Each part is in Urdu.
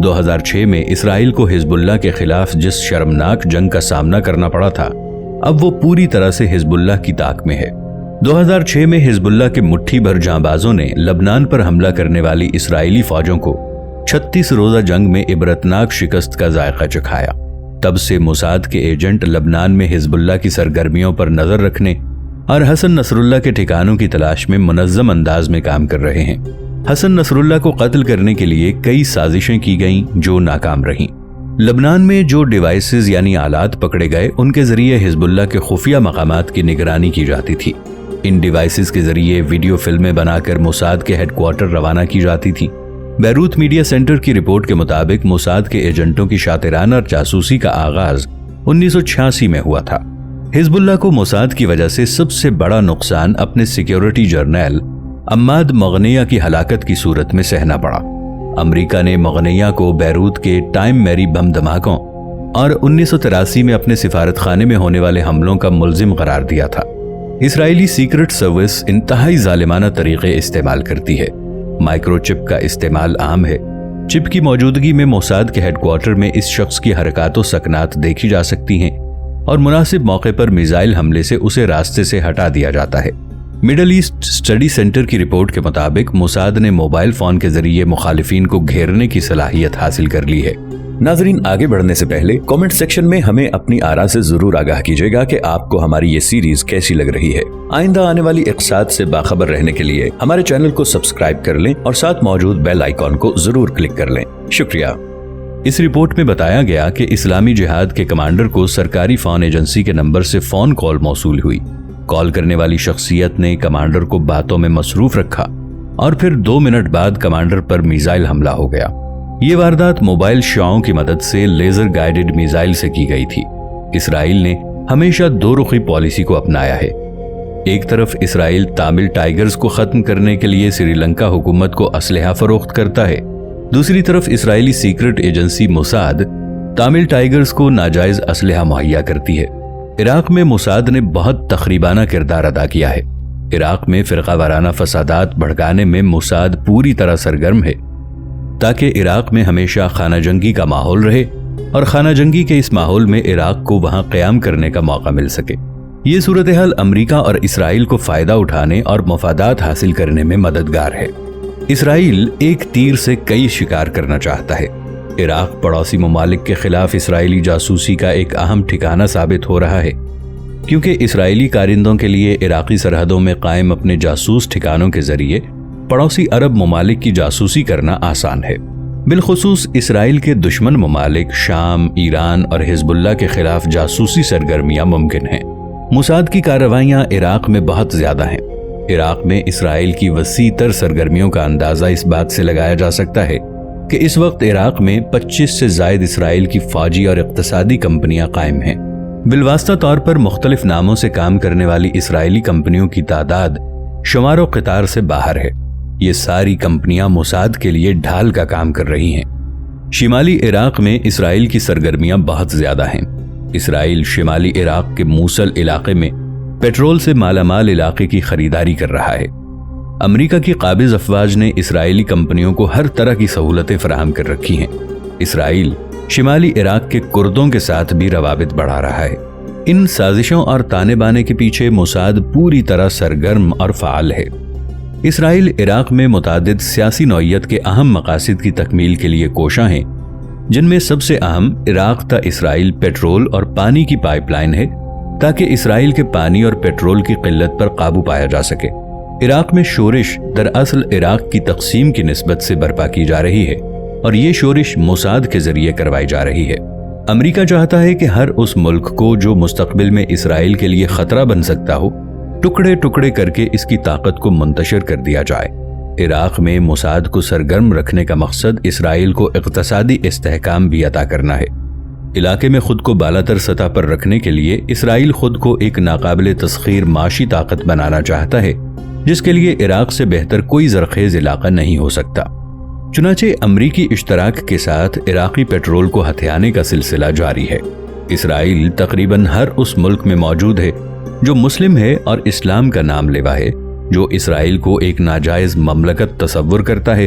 2006 میں اسرائیل کو حزب اللہ کے خلاف جس شرمناک جنگ کا سامنا کرنا پڑا تھا، اب وہ پوری طرح سے حزب اللہ کی طاق میں ہے۔ 2006 میں حزب اللہ کے مٹھی بھر جانبازوں نے لبنان پر حملہ کرنے والی اسرائیلی فوجوں کو 36 روزہ جنگ میں عبرتناک شکست کا ذائقہ چکھایا۔ تب سے موساد کے ایجنٹ لبنان میں حزب اللہ کی سرگرمیوں پر نظر رکھنے اور حسن نصر اللہ کے ٹھکانوں کی تلاش میں منظم انداز میں کام کر رہے ہیں۔ حسن نصر اللہ کو قتل کرنے کے لیے کئی سازشیں کی گئیں جو ناکام رہیں۔ لبنان میں جو ڈیوائسز یعنی آلات پکڑے گئے، ان کے ذریعے حزب اللہ کے خفیہ مقامات کی نگرانی کی جاتی تھی۔ ان ڈیوائسز کے ذریعے ویڈیو فلمیں بنا کر موساد کے ہیڈ کوارٹر روانہ کی جاتی تھی۔ بیروت میڈیا سینٹر کی رپورٹ کے مطابق موساد کے ایجنٹوں کی شاطرانہ اور جاسوسی کا آغاز 1986 میں ہوا تھا۔ حزب اللہ کو موساد کی وجہ سے سب سے بڑا نقصان اپنے سیکیورٹی جرنیل عماد مغنیہ کی ہلاکت کی صورت میں سہنا پڑا۔ امریکہ نے مغنیہ کو بیروت کے ٹائم میری بم دھماکوں اور 1983 میں اپنے سفارت خانے میں ہونے والے حملوں کا ملزم قرار دیا تھا۔ اسرائیلی سیکرٹ سروس انتہائی ظالمانہ طریقے استعمال کرتی ہے۔ مائکرو چپ کا استعمال عام ہے۔ چپ کی موجودگی میں موساد کے ہیڈ کوارٹر میں اس شخص کی حرکات و سکنات دیکھی جا سکتی ہیں اور مناسب موقع پر میزائل حملے سے اسے راستے سے ہٹا دیا جاتا ہے۔ مڈل ایسٹ اسٹڈی سینٹر کی رپورٹ کے مطابق موساد نے موبائل فون کے ذریعے مخالفین کو گھیرنے کی صلاحیت حاصل کر لی ہے۔ ناظرین، آگے بڑھنے سے پہلے کامنٹ سیکشن میں ہمیں اپنی آراء سے ضرور آگاہ کیجیے گا کہ آپ کو ہماری یہ سیریز کیسی لگ رہی ہے۔ آئندہ آنے والی اقساط سے باخبر رہنے کے لیے ہمارے چینل کو سبسکرائب کر لیں اور ساتھ موجود بیل آئیکن کو ضرور کلک کر لیں۔ شکریہ۔ اس رپورٹ میں بتایا گیا کہ اسلامی جہاد کے کمانڈر کو سرکاری فون ایجنسی کے نمبر سے فون کال موصول ہوئی۔ کال کرنے والی شخصیت نے کمانڈر کو باتوں میں مصروف رکھا اور پھر 2 منٹ بعد کمانڈر پر میزائل حملہ ہو گیا۔ یہ واردات موبائل شعاعوں کی مدد سے لیزر گائیڈڈ میزائل سے کی گئی تھی۔ اسرائیل نے ہمیشہ دو رخی پالیسی کو اپنایا ہے۔ ایک طرف اسرائیل تامل ٹائیگرز کو ختم کرنے کے لیے سری لنکا حکومت کو اسلحہ فروخت کرتا ہے، دوسری طرف اسرائیلی secret agency Mossad Tamil tigers کو ناجائز اسلحہ مہیا کرتی ہے۔ عراق میں موساد نے بہت تخریبانہ کردار ادا کیا ہے۔ عراق میں فرقہ وارانہ فسادات بھڑکانے میں موساد پوری طرح سرگرم ہے تاکہ عراق میں ہمیشہ خانہ جنگی کا ماحول رہے اور خانہ جنگی کے اس ماحول میں عراق کو وہاں قیام کرنے کا موقع مل سکے۔ یہ صورتحال امریکہ اور اسرائیل کو فائدہ اٹھانے اور مفادات حاصل کرنے میں مددگار ہے۔ اسرائیل ایک تیر سے کئی شکار کرنا چاہتا ہے۔ عراق پڑوسی ممالک کے خلاف اسرائیلی جاسوسی کا ایک اہم ٹھکانہ ثابت ہو رہا ہے، کیونکہ اسرائیلی کارندوں کے لیے عراقی سرحدوں میں قائم اپنے جاسوس ٹھکانوں کے ذریعے پڑوسی عرب ممالک کی جاسوسی کرنا آسان ہے۔ بالخصوص اسرائیل کے دشمن ممالک شام، ایران اور حزب اللہ کے خلاف جاسوسی سرگرمیاں ممکن ہیں۔ موساد کی کارروائیاں عراق میں بہت زیادہ ہیں۔ عراق میں اسرائیل کی وسیع تر سرگرمیوں کا اندازہ اس بات سے لگایا جا سکتا ہے کہ اس وقت عراق میں 25 سے زائد اسرائیل کی فوجی اور اقتصادی کمپنیاں قائم ہیں۔ بالواسطہ طور پر مختلف ناموں سے کام کرنے والی اسرائیلی کمپنیوں کی تعداد شمار و قطار سے باہر ہے۔ یہ ساری کمپنیاں موساد کے لیے ڈھال کا کام کر رہی ہیں۔ شمالی عراق میں اسرائیل کی سرگرمیاں بہت زیادہ ہیں۔ اسرائیل شمالی عراق کے موصل علاقے میں پیٹرول سے مالا مال علاقے کی خریداری کر رہا ہے۔ امریکہ کی قابض افواج نے اسرائیلی کمپنیوں کو ہر طرح کی سہولتیں فراہم کر رکھی ہیں۔ اسرائیل شمالی عراق کے کردوں کے ساتھ بھی روابط بڑھا رہا ہے۔ ان سازشوں اور تانے بانے کے پیچھے موساد پوری طرح سرگرم اور فعال ہے۔ اسرائیل عراق میں متعدد سیاسی نوعیت کے اہم مقاصد کی تکمیل کے لیے کوشاں ہیں، جن میں سب سے اہم عراق تا اسرائیل پیٹرول اور پانی کی پائپ لائن ہے تاکہ اسرائیل کے پانی اور پیٹرول کی قلت پر قابو پایا جا سکے۔ عراق میں شورش دراصل عراق کی تقسیم کی نسبت سے برپا کی جا رہی ہے اور یہ شورش موساد کے ذریعے کروائی جا رہی ہے۔ امریکہ چاہتا ہے کہ ہر اس ملک کو جو مستقبل میں اسرائیل کے لیے خطرہ بن سکتا ہو، ٹکڑے ٹکڑے کر کے اس کی طاقت کو منتشر کر دیا جائے۔ عراق میں موساد کو سرگرم رکھنے کا مقصد اسرائیل کو اقتصادی استحکام بھی عطا کرنا ہے۔ علاقے میں خود کو بالاتر سطح پر رکھنے کے لیے اسرائیل خود کو ایک ناقابل تسخیر معاشی طاقت بنانا چاہتا ہے، جس کے لیے عراق سے بہتر کوئی زرخیز علاقہ نہیں ہو سکتا۔ چنانچہ امریکی اشتراک کے ساتھ عراقی پیٹرول کو ہتھیانے کا سلسلہ جاری ہے۔ اسرائیل تقریباً ہر اس ملک میں موجود ہے جو مسلم ہے اور اسلام کا نام لیوا ہے، جو اسرائیل کو ایک ناجائز مملکت تصور کرتا ہے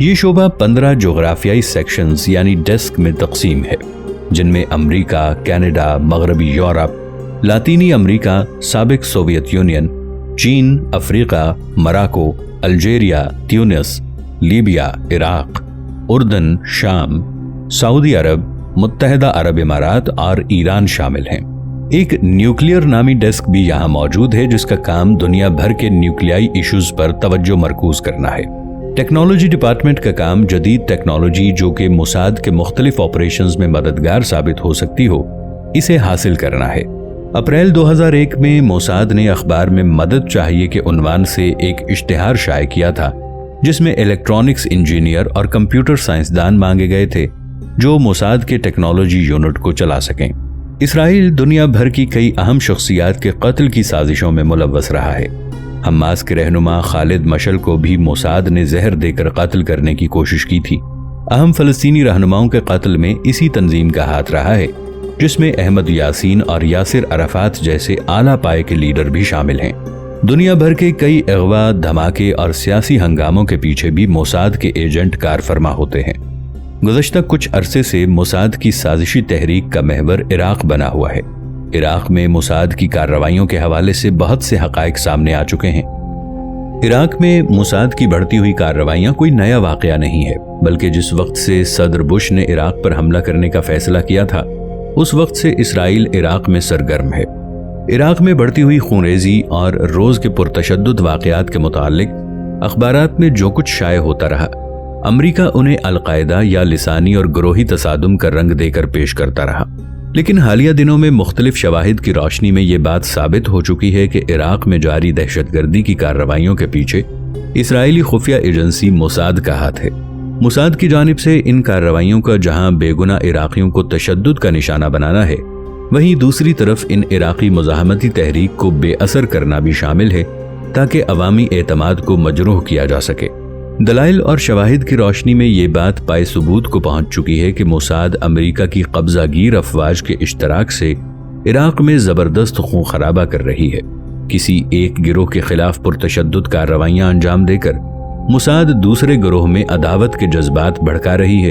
یہ شعبہ 15 جغرافیائی سیکشنز یعنی ڈیسک میں تقسیم ہے، جن میں امریکہ، کینیڈا، مغربی یورپ، لاطینی امریکہ، سابق سوویت یونین، چین، افریقہ، مراکو، الجیریا، تیونس، لیبیا، عراق، اردن، شام، سعودی عرب، متحدہ عرب امارات اور ایران شامل ہیں۔ ایک نیوکلیئر نامی ڈیسک بھی یہاں موجود ہے جس کا کام دنیا بھر کے نیوکلیائی ایشوز پر توجہ مرکوز کرنا ہے۔ ٹیکنالوجی ڈپارٹمنٹ کا کام جدید ٹیکنالوجی جو کہ موساد کے مختلف آپریشنز میں مددگار ثابت ہو سکتی ہو، اسے حاصل کرنا ہے۔ اپریل 2001 میں موساد نے اخبار میں مدد چاہیے کے عنوان سے ایک اشتہار شائع کیا تھا جس میں الیکٹرانکس انجینئر اور کمپیوٹر سائنسدان مانگے گئے تھے جو موساد کے ٹیکنالوجی یونٹ کو چلا سکیں۔ اسرائیل دنیا بھر کی کئی اہم شخصیات کے قتل کی سازشوں میں ملوث رہا ہے۔ حماس کے رہنما خالد مشعل کو بھی موساد نے زہر دے کر قتل کرنے کی کوشش کی تھی۔ اہم فلسطینی رہنماؤں کے قتل میں اسی تنظیم کا ہاتھ رہا ہے جس میں احمد یاسین اور یاسر عرفات جیسے اعلیٰ پائے کے لیڈر بھی شامل ہیں۔ دنیا بھر کے کئی اغوا، دھماکے اور سیاسی ہنگاموں کے پیچھے بھی موساد کے ایجنٹ کار فرما ہوتے ہیں۔ گزشتہ کچھ عرصے سے موساد کی سازشی تحریک کا محور عراق بنا ہوا ہے۔ عراق میں موساد کی کارروائیوں کے حوالے سے بہت سے حقائق سامنے آ چکے ہیں۔ عراق میں موساد کی بڑھتی ہوئی کارروائیاں کوئی نیا واقعہ نہیں ہے، بلکہ جس وقت سے صدر بش نے عراق پر حملہ کرنے کا فیصلہ کیا تھا اس وقت سے اسرائیل عراق میں سرگرم ہے۔ عراق میں بڑھتی ہوئی خونریزی اور روز کے پرتشدد واقعات کے متعلق اخبارات میں جو کچھ شائع ہوتا رہا، امریکہ انہیں القاعدہ یا لسانی اور گروہی تصادم کا رنگ دے کر پیش کرتا رہا۔ لیکن حالیہ دنوں میں مختلف شواہد کی روشنی میں یہ بات ثابت ہو چکی ہے کہ عراق میں جاری دہشت گردی کی کارروائیوں کے پیچھے اسرائیلی خفیہ ایجنسی موساد کا ہاتھ ہے۔ موساد کی جانب سے ان کارروائیوں کا جہاں بے گناہ عراقیوں کو تشدد کا نشانہ بنانا ہے، وہیں دوسری طرف ان عراقی مزاحمتی تحریک کو بے اثر کرنا بھی شامل ہے تاکہ عوامی اعتماد کو مجروح کیا جا سکے۔ دلائل اور شواہد کی روشنی میں یہ بات پائے ثبوت کو پہنچ چکی ہے کہ موساد امریکہ کی قبضہ گیر افواج کے اشتراک سے عراق میں زبردست خون خرابہ کر رہی ہے۔ کسی ایک گروہ کے خلاف پرتشدد کارروائیاں انجام دے کر موساد دوسرے گروہ میں عداوت کے جذبات بھڑکا رہی ہے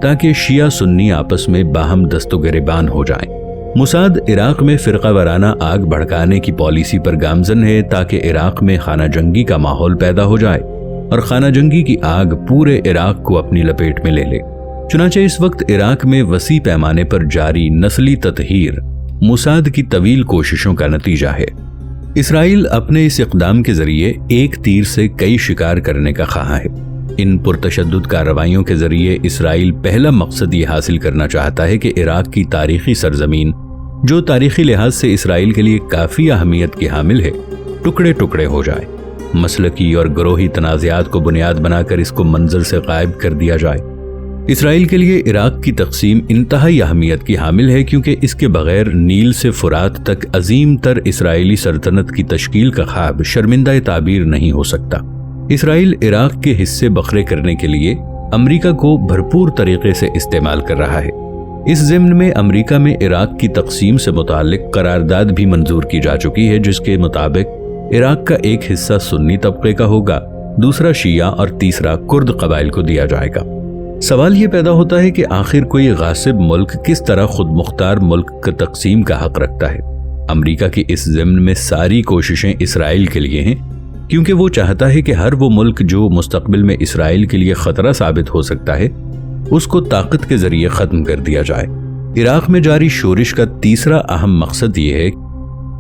تاکہ شیعہ سنی آپس میں باہم دست و گریبان ہو جائیں۔ موساد عراق میں فرقہ وارانہ آگ بھڑکانے کی پالیسی پر گامزن ہے تاکہ عراق میں خانہ جنگی کا ماحول پیدا ہو جائے اور خانہ جنگی کی آگ پورے عراق کو اپنی لپیٹ میں لے لے۔ چنانچہ اس وقت عراق میں وسیع پیمانے پر جاری نسلی تطہیر موساد کی طویل کوششوں کا نتیجہ ہے۔ اسرائیل اپنے اس اقدام کے ذریعے ایک تیر سے کئی شکار کرنے کا خواہاں ہے۔ ان پرتشدد کارروائیوں کے ذریعے اسرائیل پہلا مقصد یہ حاصل کرنا چاہتا ہے کہ عراق کی تاریخی سرزمین، جو تاریخی لحاظ سے اسرائیل کے لیے کافی اہمیت کی حامل ہے، ٹکڑے ٹکڑے ہو جائے۔ مسلکی اور گروہی تنازعات کو بنیاد بنا کر اس کو منظر سے غائب کر دیا جائے۔ اسرائیل کے لیے عراق کی تقسیم انتہائی اہمیت کی حامل ہے کیونکہ اس کے بغیر نیل سے فرات تک عظیم تر اسرائیلی سلطنت کی تشکیل کا خواب شرمندہ تعبیر نہیں ہو سکتا۔ اسرائیل عراق کے حصے بکھرے کرنے کے لیے امریکہ کو بھرپور طریقے سے استعمال کر رہا ہے۔ اس ضمن میں امریکہ میں عراق کی تقسیم سے متعلق قرارداد بھی منظور کی جا چکی ہے جس کے مطابق عراق کا ایک حصہ سنی طبقے کا ہوگا، دوسرا شیعہ اور تیسرا کرد قبائل کو دیا جائے گا۔ سوال یہ پیدا ہوتا ہے کہ آخر کوئی غاصب ملک کس طرح خود مختار ملک کا تقسیم کا حق رکھتا ہے؟ امریکہ کی اس ضمن میں ساری کوششیں اسرائیل کے لیے ہیں کیونکہ وہ چاہتا ہے کہ ہر وہ ملک جو مستقبل میں اسرائیل کے لیے خطرہ ثابت ہو سکتا ہے اس کو طاقت کے ذریعے ختم کر دیا جائے۔ عراق میں جاری شورش کا تیسرا اہم مقصد یہ ہے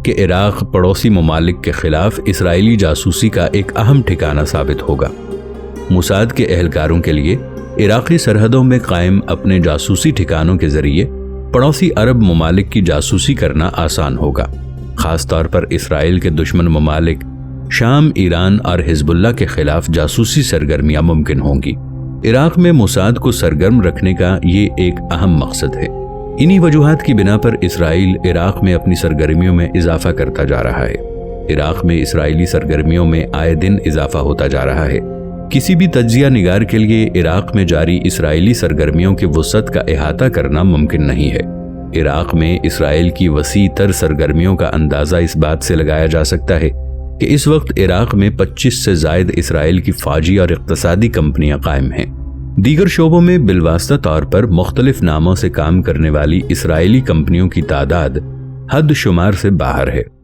کہ عراق پڑوسی ممالک کے خلاف اسرائیلی جاسوسی کا ایک اہم ٹھکانہ ثابت ہوگا۔ موساد کے اہلکاروں کے لیے عراقی سرحدوں میں قائم اپنے جاسوسی ٹھکانوں کے ذریعے پڑوسی عرب ممالک کی جاسوسی کرنا آسان ہوگا۔ خاص طور پر اسرائیل کے دشمن ممالک شام، ایران اور حزب اللہ کے خلاف جاسوسی سرگرمیاں ممکن ہوں گی۔ عراق میں موساد کو سرگرم رکھنے کا یہ ایک اہم مقصد ہے۔ انہی وجوہات کی بنا پر اسرائیل عراق میں اپنی سرگرمیوں میں اضافہ کرتا جا رہا ہے۔ عراق میں اسرائیلی سرگرمیوں میں آئے دن اضافہ ہوتا جا رہا ہے۔ کسی بھی تجزیہ نگار کے لیے عراق میں جاری اسرائیلی سرگرمیوں کے وسعت کا احاطہ کرنا ممکن نہیں ہے۔ عراق میں اسرائیل کی وسیع تر سرگرمیوں کا اندازہ اس بات سے لگایا جا سکتا ہے کہ اس وقت عراق میں 25 سے زائد اسرائیل کی فوجی اور اقتصادی کمپنیاں قائم ہیں۔ دیگر شعبوں میں بالواسطہ طور پر مختلف ناموں سے کام کرنے والی اسرائیلی کمپنیوں کی تعداد حد شمار سے باہر ہے۔